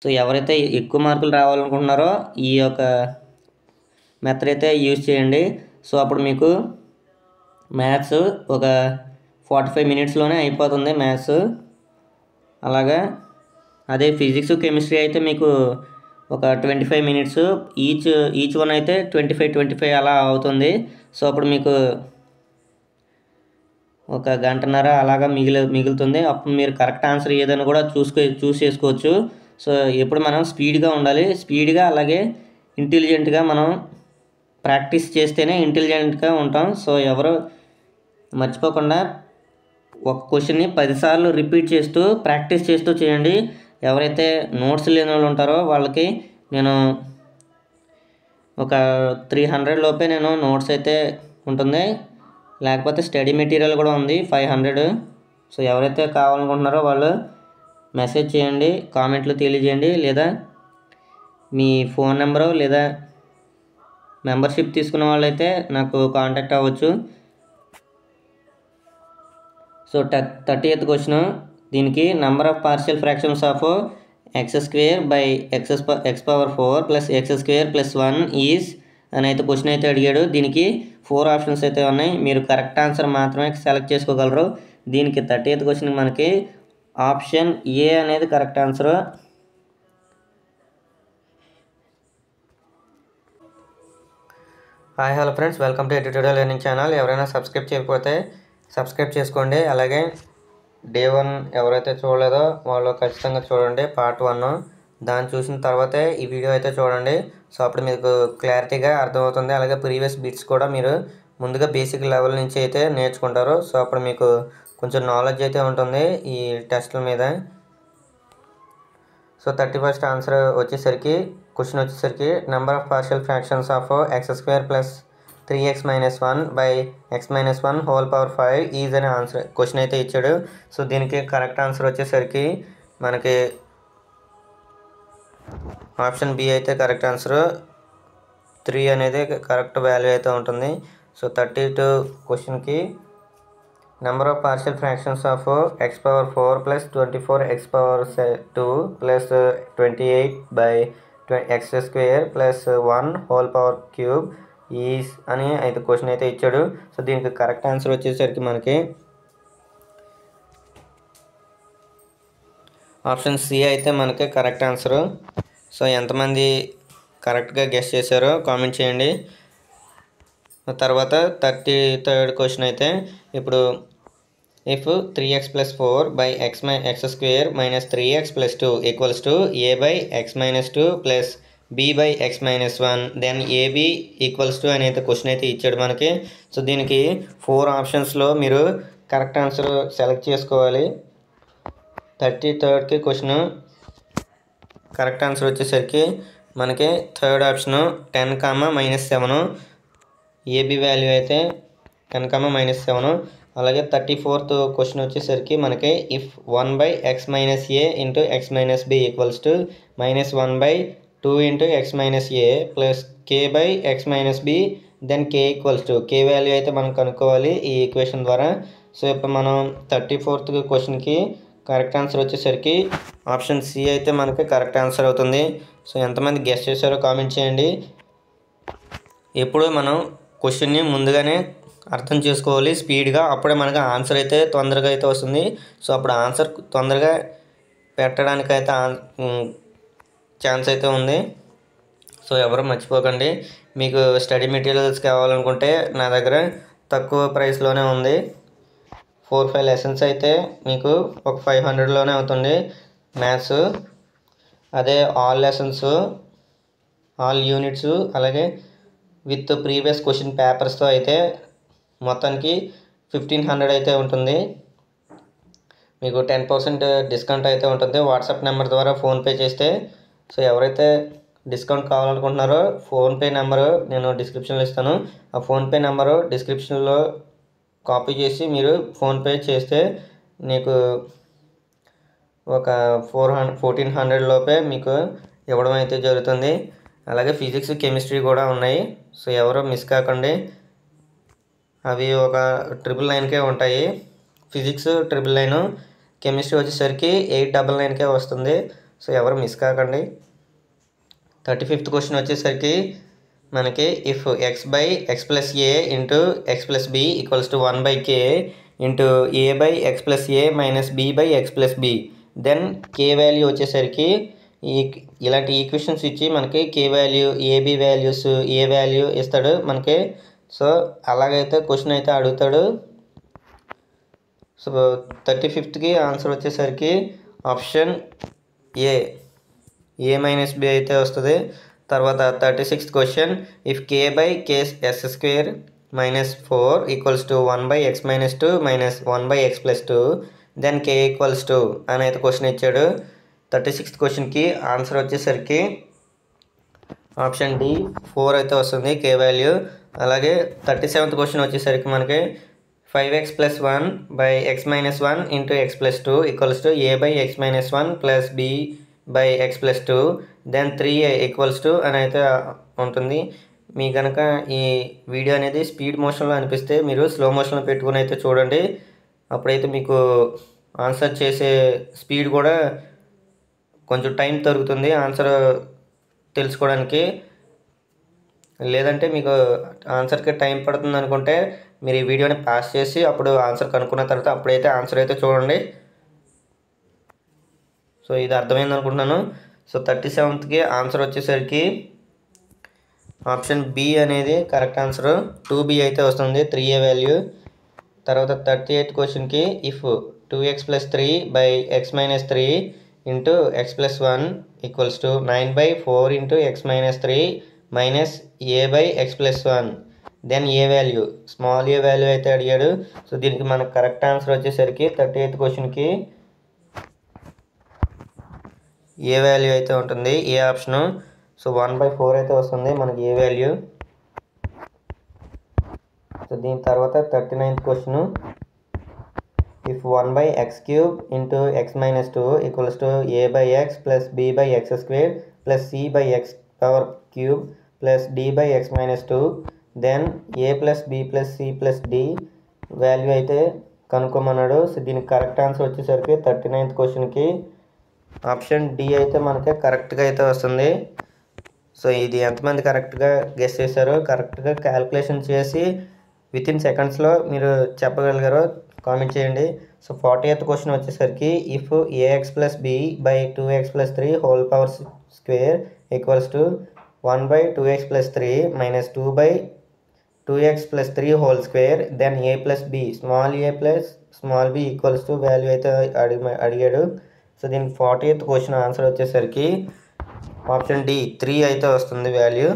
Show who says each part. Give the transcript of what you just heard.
Speaker 1: So ఎవరైతే ఎక్కువ మార్కులు రావాలనుకుంటున్నారో ఈ యొక్క మెథడ్ అయితే యూజ్ చేయండి. సో అప్పుడు మీకు మ్యాథ్స్ ఒక 45 మినిట్స్లోనే అయిపోతుంది మ్యాథ్స్. అలాగా అదే ఫిజిక్స్ కెమిస్ట్రీ అయితే మీకు ఒక 25 మినిట్స్, ఈచ్ వన్ అయితే 25 అలా అవుతుంది. సో అప్పుడు మీకు ఒక గంటన్నర అలాగా మిగులుతుంది. అప్పుడు మీరు కరెక్ట్ ఆన్సర్ ఏదైనా కూడా చూస్ చేసుకోవచ్చు. సో ఎప్పుడు మనం స్పీడ్గా ఉండాలి, స్పీడ్గా అలాగే ఇంటెలిజెంట్గా మనం ప్రాక్టీస్ చేస్తేనే ఇంటెలిజెంట్గా ఉంటాం. సో ఎవరు మర్చిపోకుండా ఒక క్వశ్చన్ని 10 సార్లు రిపీట్ చేస్తూ ప్రాక్టీస్ చేస్తూ చేయండి. ఎవరైతే నోట్స్ లేని వాళ్ళు ఉంటారో వాళ్ళకి నేను ఒక 300 లోపే నేను నోట్స్ అయితే ఉంటుంది, లేకపోతే స్టడీ మెటీరియల్ కూడా ఉంది 500. సో ఎవరైతే కావాలనుకుంటున్నారో వాళ్ళు మెసేజ్ చేయండి, కామెంట్లు తెలియజేయండి, లేదా మీ ఫోన్ నెంబరు లేదా మెంబర్షిప్ తీసుకున్న వాళ్ళైతే నాకు కాంటాక్ట్ అవ్వచ్చు. సో 30th క్వశ్చన్, దీనికి number of partial fractions of x² by x power 4 plus x² plus 1 is అని అయితే క్వశ్చన్ అయితే అడిగాడు. దీనికి 4 ఆప్షన్స్ అయితే ఉన్నాయి, మీరు కరెక్ట్ ఆన్సర్ మాత్రమే సెలెక్ట్ చేసుకోగలరు. దీనికి 30th క్వశ్చన్ మనకి ఆప్షన్ ఏ అనేది correct answer. Hi hello friends, welcome to Edutorial learning channel. ఎవరైనా సబ్స్క్రైబ్ చేయకపోతే సబ్స్క్రైబ్ చేసుకోండి. అలాగే డే 1 ఎవరైతే చూడలేదో వాళ్ళు ఖచ్చితంగా చూడండి, పార్ట్ 1. దాన్ని చూసిన తర్వాతే ఈ వీడియో అయితే చూడండి. సో అప్పుడు మీకు క్లారిటీగా అర్థమవుతుంది. అలాగే ప్రీవియస్ బిట్స్ కూడా మీరు ముందుగా బేసిక్ లెవెల్ నుంచి అయితే నేర్చుకుంటారు. సో అప్పుడు మీకు కొంచెం నాలెడ్జ్ అయితే ఉంటుంది ఈ టెస్ట్ల మీద. సో 31st ఆన్సర్ వచ్చేసరికి క్వశ్చన్ వచ్చేసరికి number of partial fractions of x² plus 3x minus 1 by x minus 1 whole power 5 is అనే ఆన్సర్ క్వశ్చన్ అయితే ఇచ్చాడు. సో దీనికి కరెక్ట్ ఆన్సర్ వచ్చేసరికి మనకి ఆప్షన్ బి అయితే కరెక్ట్ ఆన్సర్. 3 అనేది కరెక్ట్ వాల్యూ అయితే ఉంటుంది. సో 32 క్వశ్చన్కి number of partial fractions of x power 4 plus 24x power 2 plus 28 by x² plus 1 whole power cube is అని అయితే క్వశ్చన్ అయితే ఇచ్చాడు. సో దీనికి కరెక్ట్ ఆన్సర్ వచ్చేసరికి మనకి ఆప్షన్ సి అయితే మనకి కరెక్ట్ ఆన్సరు. సో ఎంతమంది కరెక్ట్గా గెస్ చేశారో కామెంట్ చేయండి. తర్వాత 33rd క్వశ్చన్ అయితే ఇప్పుడు if 3x plus 4 by x² minus 3x plus 2 equals to a by x minus 2 plus b by x minus 1 then ab equals to అని అయితే క్వశ్చన్ అయితే ఇచ్చాడు మనకి. సో దీనికి 4 ఆప్షన్స్లో మీరు కరెక్ట్ ఆన్సర్ సెలెక్ట్ చేసుకోవాలి. 33rd క్వశ్చన్ కరెక్ట్ ఆన్సర్ వచ్చేసరికి మనకి 3rd ఆప్షను 10, -7. ఏబి వాల్యూ అయితే 10, -7. అలాగే 34th క్వశ్చన్ వచ్చేసరికి మనకి if 1 by x minus A into x minus B equals to -1 by 2 into x minus A plus k by x minus B then k equals to k value అయితే మనం కనుక్కోవాలి ఈ equation ద్వారా. So ఇప్పుడు మనం 34th క్వశ్చన్కి correct answer వచ్చేసరికి option C అయితే మనకి కరెక్ట్ ఆన్సర్ అవుతుంది. సో ఎంతమంది గెస్ చేశారో కామెంట్ చేయండి. ఎప్పుడు మనం క్వశ్చన్ని ముందుగానే అర్థం చేసుకోవాలి స్పీడ్గా, అప్పుడే మనకి ఆన్సర్ అయితే తొందరగా అయితే వస్తుంది. సో అప్పుడు ఆన్సర్ తొందరగా పెట్టడానికైతే ఛాన్స్ అయితే ఉంది. సో ఎవరు మర్చిపోకండి, మీకు స్టడీ మెటీరియల్స్ కావాలనుకుంటే నా దగ్గర తక్కువ ప్రైస్లోనే ఉంది. 4-5 లెసన్స్ అయితే మీకు ఒక 500లోనే అవుతుంది మ్యాథ్స్. అదే ఆల్ లెసన్స్, ఆల్ యూనిట్స్ అలాగే విత్ ప్రీవియస్ క్వశ్చన్ పేపర్స్తో అయితే మొత్తానికి 1500 అయితే ఉంటుంది. మీకు 10% డిస్కౌంట్ అయితే ఉంటుంది వాట్సాప్ నెంబర్ ద్వారా ఫోన్పే చేస్తే. సో ఎవరైతే డిస్కౌంట్ కావాలనుకుంటున్నారో ఫోన్పే నెంబరు నేను డిస్క్రిప్షన్లో ఇస్తాను. ఆ ఫోన్పే నెంబరు డిస్క్రిప్షన్లో కాపీ చేసి మీరు ఫోన్పే చేస్తే మీకు ఒక 1400 లోపే మీకు ఇవ్వడం అయితే జరుగుతుంది. అలాగే ఫిజిక్స్ కెమిస్ట్రీ కూడా ఉన్నాయి. సో ఎవరు మిస్ కాకండి, అవి ఒక 999కే ఉంటాయి ఫిజిక్స్ 999, కెమిస్ట్రీ వచ్చేసరికి 899కే వస్తుంది. సో ఎవరు మిస్ కాకండి. 35th క్వశ్చన్ వచ్చేసరికి మనకి if x/x+a into x+b equals to 1/k into a/x+a minus b/x+b then k value వచ్చేసరికి ఇలాంటి ఈక్వేషన్స్ ఇచ్చి మనకి k value, ab values, a value ఇస్తాడు మనకి. సో అలాగైతే క్వశ్చన్ అయితే అడుగుతాడు. సో 35th ఆన్సర్ వచ్చేసరికి ఆప్షన్ a మైనస్ b అయితే వస్తుంది. తర్వాత 36th question if k/k² minus 4 equals to 1/x-2 minus 1/x+2 then k equals to అని అయితే క్వశ్చన్ ఇచ్చాడు. 36th క్వశ్చన్కి ఆన్సర్ వచ్చేసరికి ఆప్షన్ డి 4 అయితే వస్తుంది k వాల్యూ. అలాగే 37th క్వశ్చన్ వచ్చేసరికి మనకి 5x+1/x-1 into x+2 equals to a/x-1 plus b/x+2 then 3a equals to అని అయితే ఉంటుంది. మీ కనుక ఈ వీడియో అనేది స్పీడ్ మోషన్లో అనిపిస్తే మీరు స్లో మోషన్లో పెట్టుకుని అయితే చూడండి. అప్పుడైతే మీకు ఆన్సర్ చేసే స్పీడ్ కూడా కొంచెం టైం తగ్గుతుంది ఆన్సర్ తెలుసుకోవడానికి. లేదంటే మీకు ఆన్సర్కి టైం పడుతుంది అనుకుంటే మీరు ఈ వీడియోని పాస్ చేసి అప్పుడు ఆన్సర్ కనుక్కున్న తర్వాత అప్పుడైతే ఆన్సర్ అయితే చూడండి. సో ఇది అర్థమైంది అనుకుంటున్నాను. సో 37th ఆన్సర్ వచ్చేసరికి ఆప్షన్ బి అనేది కరెక్ట్ ఆన్సర్. 2b అయితే వస్తుంది 3a వాల్యూ. తర్వాత 38th క్వశ్చన్కి if 2x+3/x-3 into x+1 equals to 9/4 into x-3 minus a/x+1 then A value, small A value అయితే అడిగాడు. సో దీనికి మనకు కరెక్ట్ ఆన్సర్ వచ్చేసరికి 38th క్వశ్చన్కి ఏ వాల్యూ అయితే ఉంటుంది, ఏ ఆప్షను. సో 1/4 అయితే వస్తుంది మనకి ఏ వాల్యూ. సో దీని తర్వాత 39th question if 1/x³ into x-2 equals to a/x plus b/x² plus c/x³ plus d/x-2 then a plus b plus c plus d value అయితే కనుక్కోమన్నాడు. సో దీనికి కరెక్ట్ ఆన్సర్ వచ్చేసరికి 39th క్వశ్చన్కి ఆప్షన్ డి అయితే మనకి కరెక్ట్గా అయితే వస్తుంది. సో ఇది ఎంతమంది కరెక్ట్గా గెస్ చేశారో కరెక్ట్గా క్యాలిక్యులేషన్ చేసి వితిన్ సెకండ్స్లో మీరు చెప్పగలిగారో కామెంట్ చేయండి. సో 40th క్వశ్చన్ వచ్చేసరికి if ax+b/2x+3 whole power square equals to 1/2x+3 minus 2/2x+3 whole square then a plus b small A plus small b equals to value అయితే అడిగాడు. సో దీనికి 40th question answer వచ్చేసరికి option D 3 అయితే వస్తుంది value.